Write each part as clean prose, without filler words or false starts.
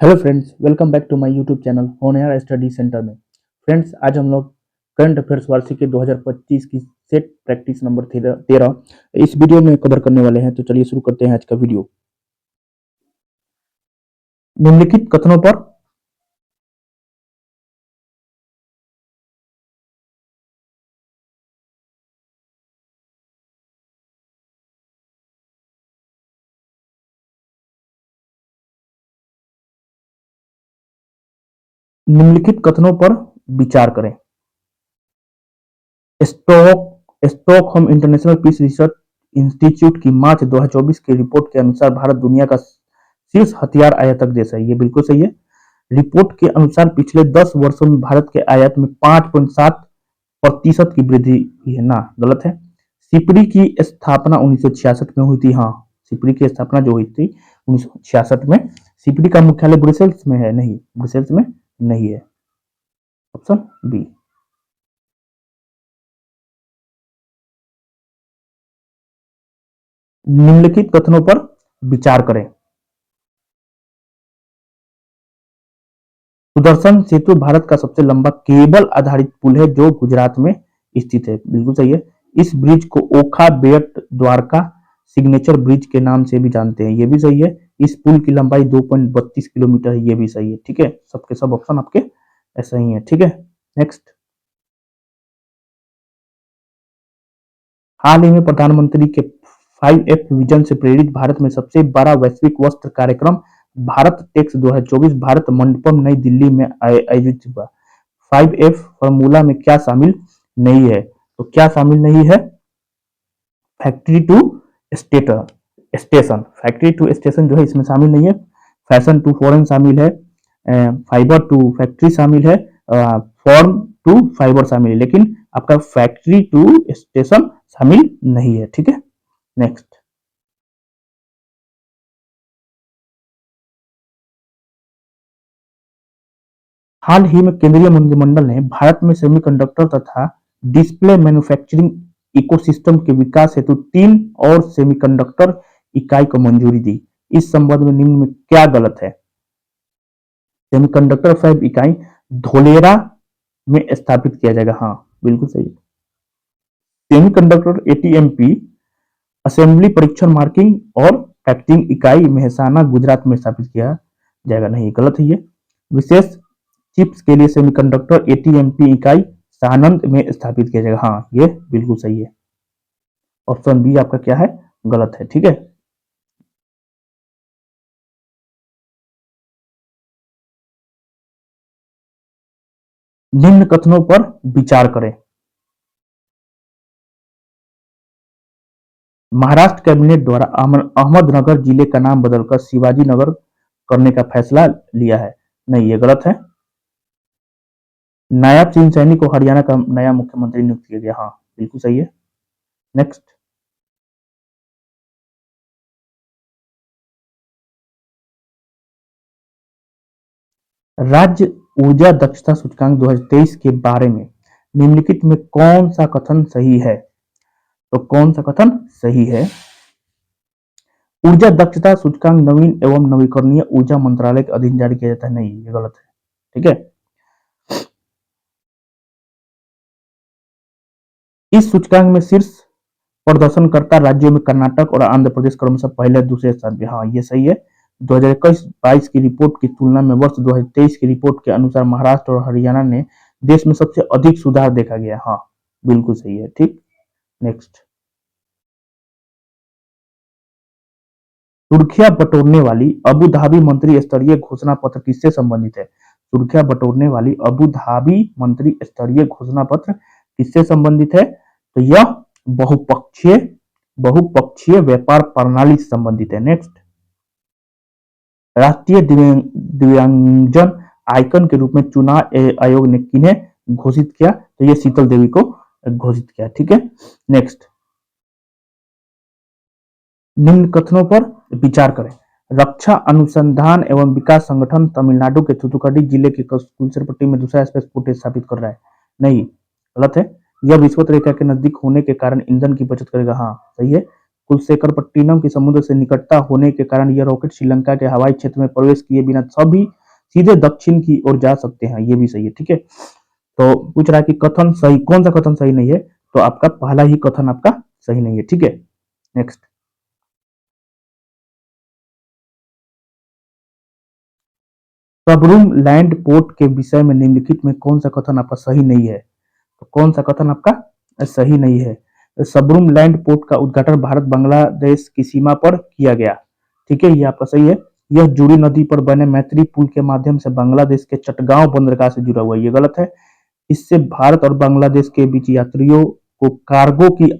Hello friends, welcome back to my YouTube channel Honhar Study Centre में। Friends, आज हम लोग करंट अफेयर्स वार्षिक 2025 की सेट प्रैक्टिस नंबर 13 इस वीडियो में कवर करने वाले हैं। तो चलिए शुरू करते हैं आज का वीडियो। निम्नलिखित कथनों पर निम्नलिखित कथनों पर विचार करें। Stockholm International Peace Research Institute की मार्च 2024 की रिपोर्ट के अनुसार भारत दुनिया का शीर्ष हथियार आयातक देश है। ये बिल्कुल सही है। रिपोर्ट के अनुसार पिछले 10 वर्षों में भारत के आयात में 5.7% की वृद्धि हुई है। ना, गलत है। सिपरी की स्थापना 1966 में हुई थी। हाँ, सिपरी की स्थापना जो हुई थी 1966 में। सिपरी का मुख्यालय ब्रुसेल्स में है? नहीं, ब्रुसेल्स में नहीं है। Option B. निम्नलिखित कथनों पर विचार करें। सुदर्शन सेतु भारत का सबसे लंबा केबल आधारित पुल है जो गुजरात में स्थित है। बिल्कुल सही है। इस ब्रिज को ओखा बेट द्वारका सिग्नेचर ब्रिज के नाम से भी जानते हैं। ये भी सही है। इस पुल की लंबाई 2.32 किलोमीटर है। ये भी सही है। ठीक है, सबके सब ऑप्शन आपके ऐसा ही है। ठीक है, नेक्स्ट। हाल ही में प्रधानमंत्री के 5F विजन से प्रेरित भारत में सबसे बड़ा वैश्विक वस्त्र कार्यक्रम भारत टेक्स 2024 भारत मंडपम नई दिल्ली में आयोजित हुआ। 5F फॉर्मूला में क्या शामिल नहीं है? तो क्या शामिल नहीं है? Factory to station, factory to station जो है इसमें शामिल नहीं है। फैशन टू फॉरेन शामिल है। फाइबर टू फैक्ट्री शामिल है। फॉर्म टू फाइबर शामिल है, लेकिन आपका फैक्ट्री टू स्टेशन शामिल नहीं है। ठीक है, नेक्स्ट। हाल ही में केंद्रीय मंत्रिमंडल ने भारत में सेमीकंडक्टर तथा डिस्प्ले मैन्युफैक्चरिंग इकोसिस्टम के विकास हेतु 3 और सेमीकंडक्टर इकाई को मंजूरी दी। इस संबंध में निम्न में क्या गलत है? सेमीकंडक्टर फैब इकाई धोलेरा में स्थापित किया जाएगा। हाँ, बिल्कुल सही है। सेमीकंडक्टर एटीएमपी असेंबली परीक्षण मार्किंग और पैकेजिंग इकाई मेहसाना गुजरात में स्थापित किया जाएगा। नहीं, गलत है ये। विशेष चिप्स के लिए सेमीकंडक्टर एटीएमपी इकाई सानंद में स्थापित किया जाएगा। हाँ, ये बिल्कुल सही है। ऑप्शन बी आपका क्या है? गलत है। ठीक है, निम्न कथनों पर विचार करें। महाराष्ट्र कैबिनेट द्वारा अहमदनगर जिले का नाम बदलकर शिवाजी नगर करने का फैसला लिया है। नहीं, ये गलत है। नायब सिंह सैनी को हरियाणा का नया मुख्यमंत्री नियुक्त किया गया। हाँ, बिल्कुल सही है। नेक्स्ट। राज्य ऊर्जा दक्षता सूचकांक 2023 के बारे में निम्नलिखित में कौन सा कथन सही है? तो कौन सा कथन सही है? ऊर्जा दक्षता सूचकांक नवीन एवं नवीकरणीय ऊर्जा मंत्रालय के अधीन जारी किया जाता है। नहीं, ये गलत है। ठीक है, इस सूचकांक में शीर्ष प्रदर्शनकर्ता राज्यों में कर्नाटक और आंध्र प्रदेश क्रमशः पहले और दूसरे स्थान पे। हाँ, ये सही है। 2021-22 की रिपोर्ट की तुलना में वर्ष 2023 की रिपोर्ट के अनुसार महाराष्ट्र और हरियाणा ने देश में सबसे अधिक सुधार देखा गया। हाँ, बिल्कुल सही है। ठीक, नेक्स्ट। सुर्खियां बटोरने वाली अबू धाबी मंत्री स्तरीय घोषणा पत्र किससे संबंधित है? सुर्खियां बटोरने वाली अबू धाबी मंत्री स्तरीय घोषणा पत्र किससे संबंधित है? तो यह बहुपक्षीय बहुपक्षीय व्यापार प्रणाली से संबंधित है। नेक्स्ट। राष्ट्रीय दिव्यांगजन आइकन के रूप में चुनाव आयोग ने किन्हें घोषित किया? तो ये शीतल देवी को घोषित किया। ठीक है, नेक्स्ट। निम्न कथनों पर विचार करें। रक्षा अनुसंधान एवं विकास संगठन तमिलनाडु के थूथुकुडी जिले के कुलसरपट्टी में दूसरा स्पेसपोर्ट स्थापित कर रहा है। नहीं, गलत है। यह विषुवत रेखा के नजदीक होने के कारण ईंधन की बचत करेगा। हाँ, सही है। कुलशेखरपट्टिनम की समुद्र से निकटता होने के कारण यह रॉकेट श्रीलंका के हवाई क्षेत्र में प्रवेश किए बिना सभी सीधे दक्षिण की ओर जा सकते हैं। ये भी सही है, ठीक है। तो पूछ रहा है कि कथन सही, कौन सा कथन सही नहीं है, तो आपका पहला ही कथन आपका सही नहीं है, ठीक है। नेक्स्ट, सबरूम लैंड पोर्ट के विषय में निम्नलिखित में कौन सा कथन आपका सही नहीं है, तो कौन सा कथन आपका सही नहीं है। सबरूम लैंड पोर्ट का उद्घाटन भारत बांग्लादेश की सीमा पर किया गया, ठीक है, ये आपका सही है। यह जुड़ी नदी पर बने मैत्री पुल के माध्यम से बांग्लादेश के चटगांव बंदरगाह से जुड़ा हुआ है, ये गलत है। इससे भारत और बांग्लादेश के बीच यात्रियों को कार्गो की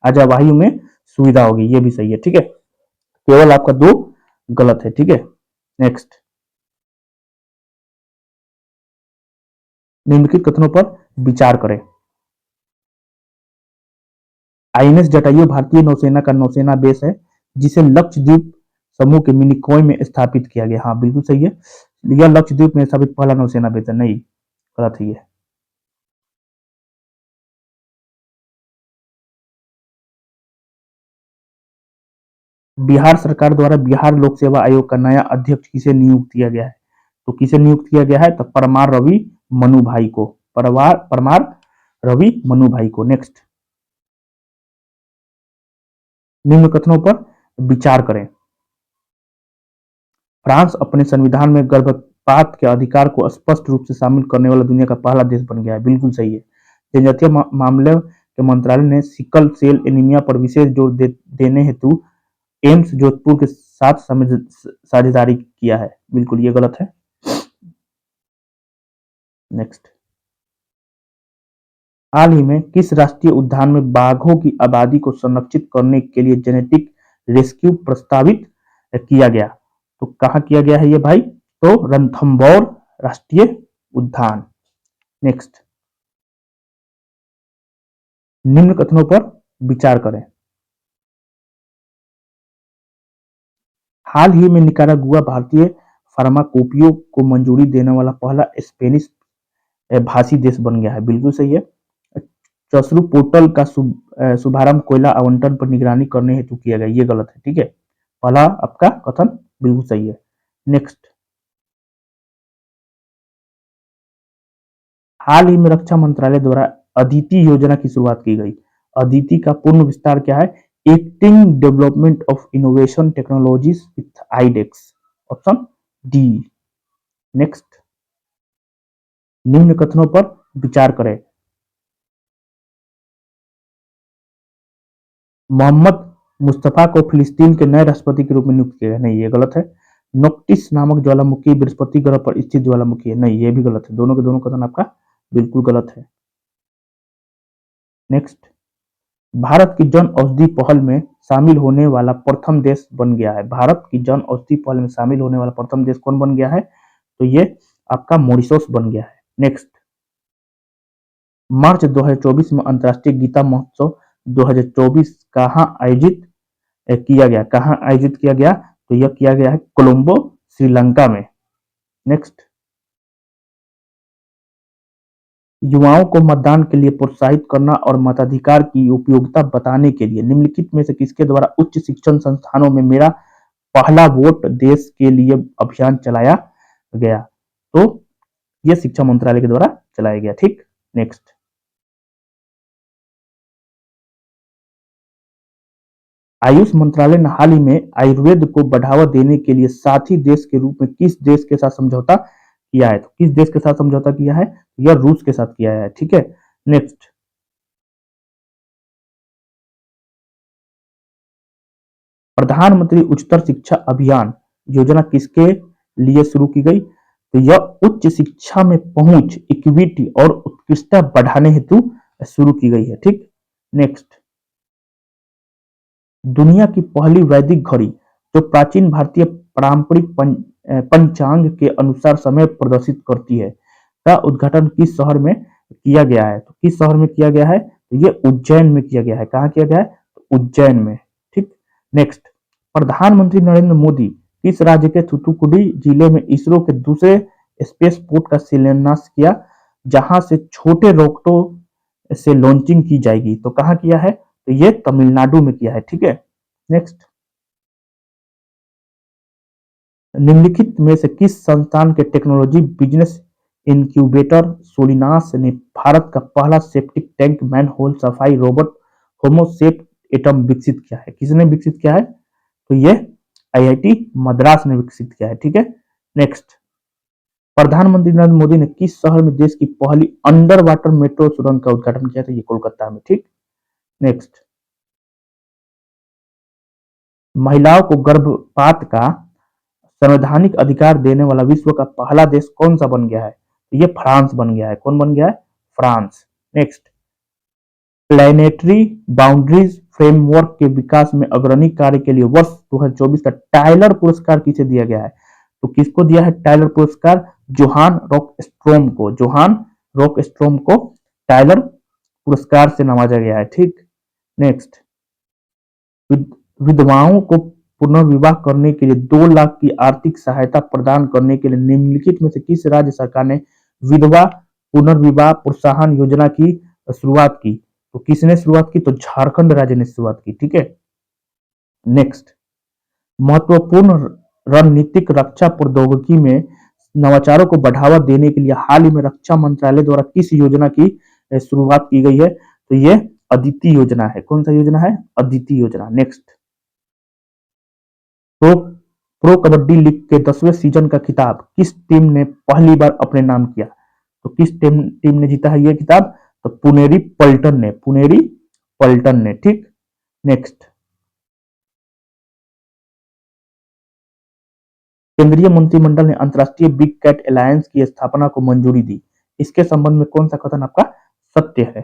आजावाही में सुविधा होगी, ये भी सही है, ठीक है। केवल आपका दो गलत है, ठीक है। नेक्स्ट, निम्नलिखित कथनों पर विचार करें। आईएनएस जटायु भारतीय नौसेना का नौसेना बेस है जिसे लक्षद्वीप समूह के मिनिकॉय में स्थापित किया गया। हाँ, बिल्कुल सही है, यह लक्षद्वीप में स्थापित पहला नौसेना बेस है। नहीं, गलत है ये। बिहार सरकार द्वारा बिहार लोक सेवा आयोग का नया अध्यक्ष किसे नियुक्त किया गया है, तो किसे नियुक्त किया गया है, तो परमार रवि मनु भाई को, परमार रवि मनु भाई को। नेक्स्ट, निम्न कथनों पर विचार करें। फ्रांस अपने संविधान में गर्भपात के अधिकार को स्पष्ट रूप से शामिल करने वाला दुनिया का पहला देश बन गया है, बिल्कुल सही है। जनजातीय मामले के मंत्रालय ने सिकल सेल एनीमिया पर विशेष जोर देने हेतु एम्स जोधपुर के साथ साझेदारी किया है, बिल्कुल ये गलत है। नेक्स्ट, हाल ही में किस राष्ट्रीय उद्यान में बाघों की आबादी को संरक्षित करने के लिए जेनेटिक रेस्क्यू प्रस्तावित किया गया, तो कहां किया गया है ये भाई, तो रणथंभौर राष्ट्रीय उद्यान। नेक्स्ट, निम्न कथनों पर विचार करें। हाल ही में निकारागुआ भारतीय फार्माकोपियो को मंजूरी देने वाला पहला स्पेनिश भाषी देश बन गया है, बिल्कुल सही है। चसरू पोर्टल का शुभारंभ कोयला आवंटन पर निगरानी करने हेतु किया गया, ये गलत है, ठीक है। पहला आपका कथन बिल्कुल सही है। नेक्स्ट, हाल ही में रक्षा मंत्रालय द्वारा अदिति योजना की शुरुआत की गई। अदिति का पूर्ण विस्तार क्या है, acting development of innovation technologies with iDEX, option D. Next, निम्न कथनों पर विचार करें। मोहम्मद मुस्तफा को फिलिस्तीन के नए राष्ट्रपति के रूप में नियुक्त किया गया, नहीं ये गलत है। नोक्टिस नामक ज्वालामुखी बृहस्पति ग्रह पर स्थित ज्वालामुखी है, नहीं ये भी गलत है। दोनों के दोनों कथन आपका बिल्कुल गलत है। नेक्स्ट, भारत की जन औषधि पहल में शामिल होने वाला प्रथम देश बन गया है। भारत की जन औषधि पहल में शामिल होने वाला प्रथम देश कौन बन गया है, तो ये आपका मॉरिशस बन गया है। नेक्स्ट, मार्च 2024 में अंतर्राष्ट्रीय गीता महोत्सव 2024 कहाँ आयोजित किया गया, कहाँ आयोजित किया गया, तो यह किया गया है कोलंबो श्रीलंका में। नेक्स्ट, युवाओं को मतदान के लिए प्रोत्साहित करना और मताधिकार की उपयोगिता बताने के लिए निम्नलिखित में से किसके द्वारा उच्च शिक्षण संस्थानों में मेरा पहला वोट देश के लिए अभियान चलाया गया, तो यह शिक्षा मंत्रालय के द्वारा चलाया गया, ठीक। नेक्स्ट, आयुष मंत्रालय ने हाल ही में आयुर्वेद को बढ़ावा देने के लिए साथी देश के रूप में किस देश के साथ समझौता किया है, तो किस देश के साथ समझौता किया है, यह रूस के साथ किया है, ठीक है। नेक्स्ट, प्रधानमंत्री उच्चतर शिक्षा अभियान योजना किसके लिए शुरू की गई, तो यह उच्च शिक्षा में पहुंच, इक्विटी और उत्कृष्टता बढ़ाने हेतु शुरू की गई है, ठीक। नेक्स्ट, दुनिया की पहली वैदिक घड़ी जो प्राचीन भारतीय पारंपरिक पंचांग के अनुसार समय प्रदर्शित करती है का उद्घाटन किस शहर में किया गया है, तो किस शहर में किया गया है, तो ये उज्जैन में किया गया है। कहाँ किया गया है, तो उज्जैन में, ठीक। नेक्स्ट, प्रधानमंत्री नरेंद्र मोदी किस राज्य के थूथुकुडी जिले में इसरो के दूसरे स्पेस पोर्ट का शिलान्यास किया जहां से छोटे रॉकेटों से लॉन्चिंग की जाएगी, तो कहाँ किया है, तो ये तमिलनाडु में किया है। ठीक है, नेक्स्ट, निम्नलिखित में से किस संस्थान के टेक्नोलॉजी बिजनेस इनक्यूबेटर सोलिनास ने भारत का पहला सेप्टिक टैंक मैनहोल सफाई रोबोट होमोसेप एटम विकसित किया है? किसने विकसित किया है? तो ये आईआईटी मद्रास ने विकसित किया है। ठीक है, नेक्स्ट, प्रधानमंत्री नरेंद्र मोदी ने किस शहर में देश की पहली अंडर वाटर मेट्रो सुरंग का उद्घाटन किया था? ये कोलकाता में। ठीक, नेक्स्ट, महिलाओं को गर्भपात का संवैधानिक अधिकार देने वाला विश्व का पहला देश कौन सा बन गया है? ये फ्रांस बन गया है। कौन बन गया है? France. Next, planetary boundaries framework के विकास में अग्रणी कार्य के लिए वर्ष 2024 का टाइलर पुरस्कार किसे दिया गया है? तो किसको दिया है टाइलर पुरस्कार? जोहान रॉकस्ट्रोम को। जोहान रॉकस्ट्रोम को टाइलर पुरस्कार से नवाजा गया है। ठीक, नेक्स्ट, विधवाओं को पुनर्विवाह करने के लिए 2 लाख की आर्थिक सहायता प्रदान करने के लिए निम्नलिखित में से किस राज्य सरकार ने विधवा पुनर्विवाह प्रोत्साहन योजना की शुरुआत की? तो किसने शुरुआत की? तो झारखंड राज्य ने शुरुआत की। ठीक है, नेक्स्ट, महत्वपूर्ण रणनीतिक रक्षा प्रौद्योगिकी में नवाचारों को बढ़ावा देने के लिए हाल ही में रक्षा मंत्रालय द्वारा किस योजना की शुरुआत की गई है? तो ये अदिति योजना है। कौन सा योजना है? अदिति योजना। Next, pro pro kabaddi league के 10वें सीजन का खिताब किस टीम ने पहली बार अपने नाम किया? तो किस टीम ने जीता है ये खिताब? तो पुनेरी पल्टन ने। पुनेरी पल्टन ने। ठीक, नेक्स्ट, केंद्रीय मंत्रिमंडल ने अंतरराष्ट्रीय बिग कैट अलायंस की स्थापना को मंजूरी दी। इसके संबंध में कौन सा कथन आपका सत्य है?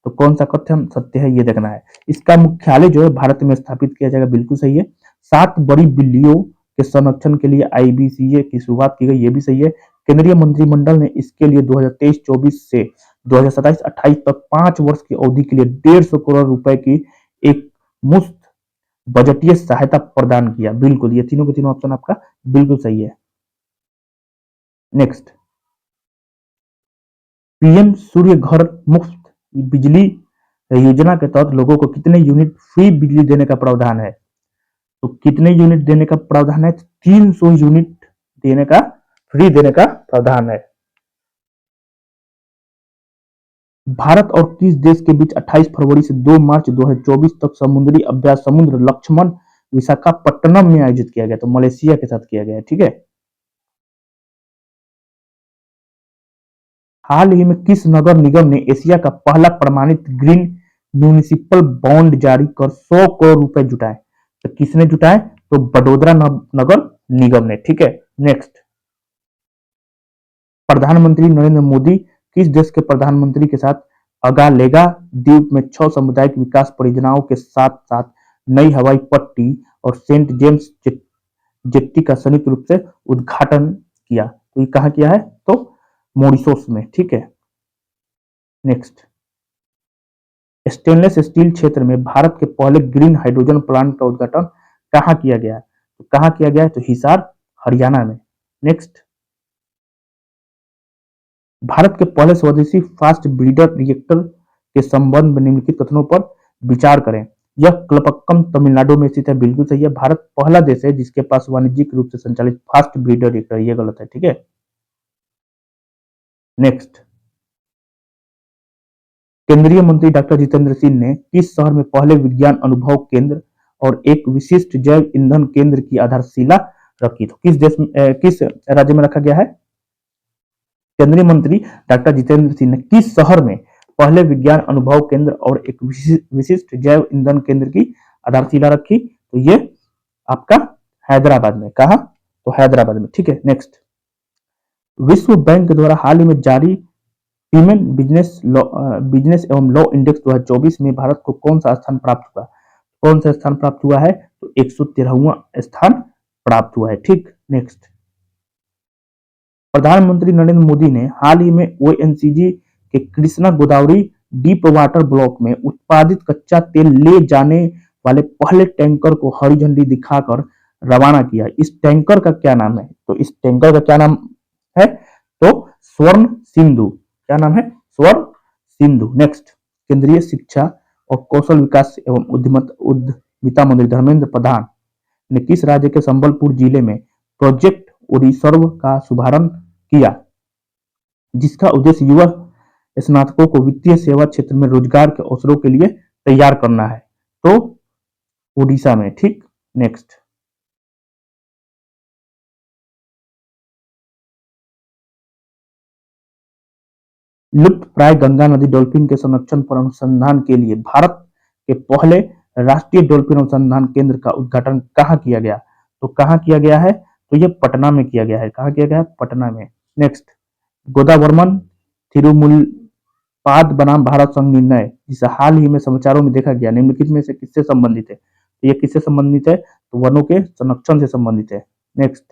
तो कौन सा कथन सत्य है ये देखना है। इसका मुख्यालय जो है भारत में स्थापित किया जाएगा। बिल्कुल सही है। 7 बड़ी बिल्लियों के संरक्षण के लिए आईबीसीए की शुरुआत की गई, ये भी सही है। केंद्रीय मंत्रिमंडल ने इसके लिए 2023-24 से 2027-28 तक 5 वर्ष की अवधि के लिए 150 करोड़ रुपए की एक मुश्त बजटीय सहायता प्रदान किया। बिल्कुल, ये तीनों के तीनों ऑप्शन आपका बिल्कुल सही है। नेक्स्ट, पीएम सूर्य घर मुफ्त बिजली योजना के तहत लोगों को कितने यूनिट फ्री बिजली देने का प्रावधान है? तो कितने यूनिट देने का प्रावधान है? 300 यूनिट देने का फ्री देने का प्रावधान है। भारत और किस देश के बीच 28 फरवरी से 2 मार्च 2024 तक समुद्री अभ्यास समुद्र लक्ष्मण विशाखापट्टनम में आयोजित किया गया? तो मलेशिया के साथ किया गया। ठीक है, हाल ही में किस नगर निगम ने एशिया का पहला प्रमाणित ग्रीन म्यूनिसिपल बॉन्ड जारी कर 100 करोड़ रुपए जुटाए? तो किसने जुटाए? तो बड़ोदरा नगर निगम ने। ठीक है, नेक्स्ट, प्रधानमंत्री नरेंद्र मोदी किस देश के प्रधानमंत्री के साथ अगालेगा द्वीप में 6 सामुदायिक विकास परियोजनाओं के साथ साथ नई हवाई पट्टी और सेंट जेम्स जेट्टी का संयुक्त रूप से उद्घाटन किया? तो ये कहाँ किया है? तो मॉरिशस में। ठीक है, नेक्स्ट, स्टेनलेस स्टील क्षेत्र में भारत के पहले ग्रीन हाइड्रोजन प्लांट का उद्घाटन कहाँ किया गया है? तो कहाँ किया गया है? तो हिसार हरियाणा में। नेक्स्ट, भारत के पहले स्वदेशी फास्ट ब्रीडर रिएक्टर के संबंध में निम्नलिखित कथनों पर विचार करें। यह क्लपक्कम तमिलनाडु में स्थित है। बिल्कुल सही है। भारत पहला देश है जिसके पास वाणिज्यिक रूप से संचालित फास्ट ब्रीडर रिएक्टर। ये गलत है। ठीक है, नेक्स्ट, केंद्रीय मंत्री डॉक्टर जितेंद्र सिंह ने किस शहर में पहले विज्ञान अनुभव केंद्र और एक विशिष्ट जैव ईंधन केंद्र की आधारशिला रखी? तो किस राज्य में रखा गया है? केंद्रीय मंत्री डॉक्टर जितेंद्र सिंह ने किस शहर में पहले विज्ञान अनुभव केंद्र और एक विशिष्ट जैव ईंधन केंद्र की आधारशिला रखी? तो ये आपका हैदराबाद में। कहा? तो हैदराबाद में। ठीक है, नेक्स्ट, विश्व बैंक द्वारा हाल ही में जारी फीमेन बिजनेस एवं लॉ इंडेक्स 2024 में भारत को कौन सा स्थान प्राप्त हुआ? कौन सा स्थान प्राप्त हुआ है? तो 113वां स्थान प्राप्त हुआ है। ठीक, नेक्स्ट, प्रधानमंत्री नरेंद्र मोदी ने हाल ही में ओएनजीसी के Krishna Godavari deep water block में उत्पादित कच्चा तेल ले जाने वाले पहले टैंकर को हरी झंडी दिखाकर रवाना किया। इस टैंकर का क्या नाम है? तो इस टैंकर का क्या नाम है? तो स्वर्ण सिंधु। क्या नाम है? स्वर्ण सिंधु। नेक्स्ट, केंद्रीय शिक्षा और कौशल विकास एवं उद्यमिता मंत्री धर्मेंद्र प्रधान ने किस राज्य के संबलपुर जिले में प्रोजेक्ट ओडिसर्व का शुभारंभ किया, जिसका उद्देश्य युवा स्नातकों को वित्तीय सेवा क्षेत्र में रोजगार के अवसरों के लिए तैयार करना है? तो ओडिशा में। ठीक, नेक्स्ट। लुप्त प्राय गंगा नदी डॉल्फिन के संरक्षण पर अनुसंधान के लिए भारत के पहले राष्ट्रीय डॉल्फिन अनुसंधान केंद्र का उद्घाटन कहाँ किया गया? तो कहाँ किया गया है? तो ये पटना में किया गया है। कहाँ किया गया है? पटना में। नेक्स्ट, गोदावरमन थिरुमुलपाद बनाम भारत संघ निर्णय, जिसे हाल ही में समाचारों में देखा गया, निम्नलिखित में से किससे संबंधित है? तो ये किससे संबंधित है? तो वनों के संरक्षण से संबंधित है। नेक्स्ट,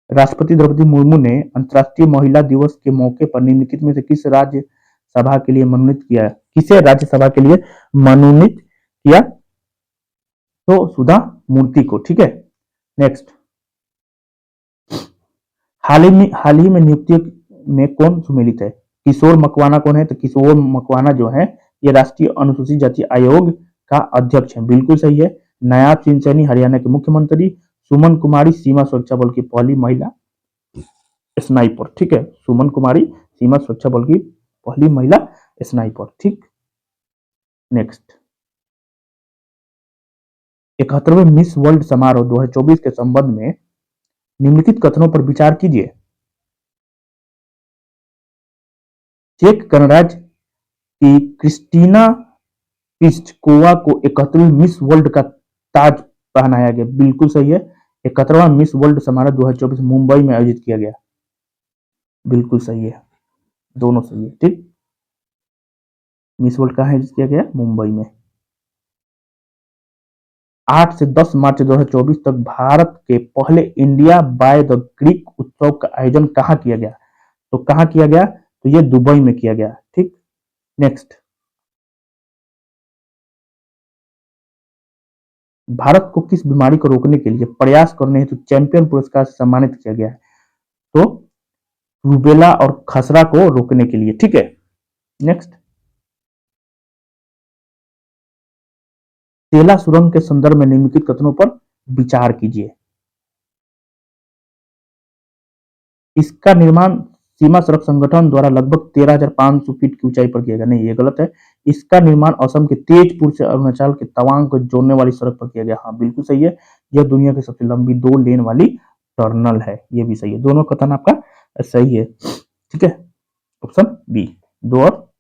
राष्ट्रपति द्रौपदी मुर्मू ने अंतर्राष्ट्रीय महिला दिवस के मौके पर निम्नलिखित में से किस राज्य सभा के लिए मनोनीत किया? किसे राज्यसभा के लिए मनोनीत किया? तो सुधा मूर्ति को। ठीक है, नेक्स्ट। हाल ही में नियुक्तियों में कौन सुमेलित है? किशोर मकवाना कौन है? तो किशोर मकवाना जो है ये राष्ट्रीय अनुसूचित जाति आयोग का अध्यक्ष है। बिल्कुल सही है। नायाब सिंह सैनी हरियाणा के मुख्यमंत्री, सुमन कुमारी सीमा सुरक्षा बल की पहली महिला स्नाइपर। ठीक है, सुमन कुमारी सीमा सुरक्षा बल की पहली महिला स्नाइपर। ठीक, नेक्स्ट। 71वें मिस वर्ल्ड समारोह 2024 के संबंध में निम्नलिखित कथनों पर विचार कीजिए। चेक गणराज्य की क्रिस्टीना पिस्चकोवा को 71वीं मिस वर्ल्ड का ताज पहनाया गया। बिल्कुल सही है। 71वां मिस वर्ल्ड समारोह 2024 मुंबई में आयोजित किया गया। बिल्कुल सही है, दोनों सही है। ठीक, मिस वर्ल्ड कहाँ आयोजित किया गया? मुंबई में। 8 से 10 मार्च 2024 तक भारत के पहले इंडिया बाय द ग्रीक उत्सव का आयोजन कहाँ किया गया? तो कहाँ किया गया? तो ये दुबई में किया गया। ठीक, नेक्स्ट। भारत को किस बीमारी को रोकने के लिए प्रयास करने हेतु चैंपियन पुरस्कार से सम्मानित किया गया है? तो रूबेला और खसरा को रोकने के लिए। ठीक है, नेक्स्ट। तेला सुरंग के संदर्भ में निम्नलिखित कथनों पर विचार कीजिए। इसका निर्माण सीमा सड़क संगठन द्वारा लगभग 13,500 फीट की ऊंचाई पर किया गया। नहीं, ये गलत है। इसका निर्माण असम के तेजपुर से अरुणाचल के तवांग को जोड़ने वाली सड़क पर किया गया। हाँ, बिल्कुल सही है। यह दुनिया की सबसे लंबी 2 लेन वाली टर्नल है। ये भी सही है। दोनों कथन आपका सही है। ठीक है, ऑप्शन बी, 2 और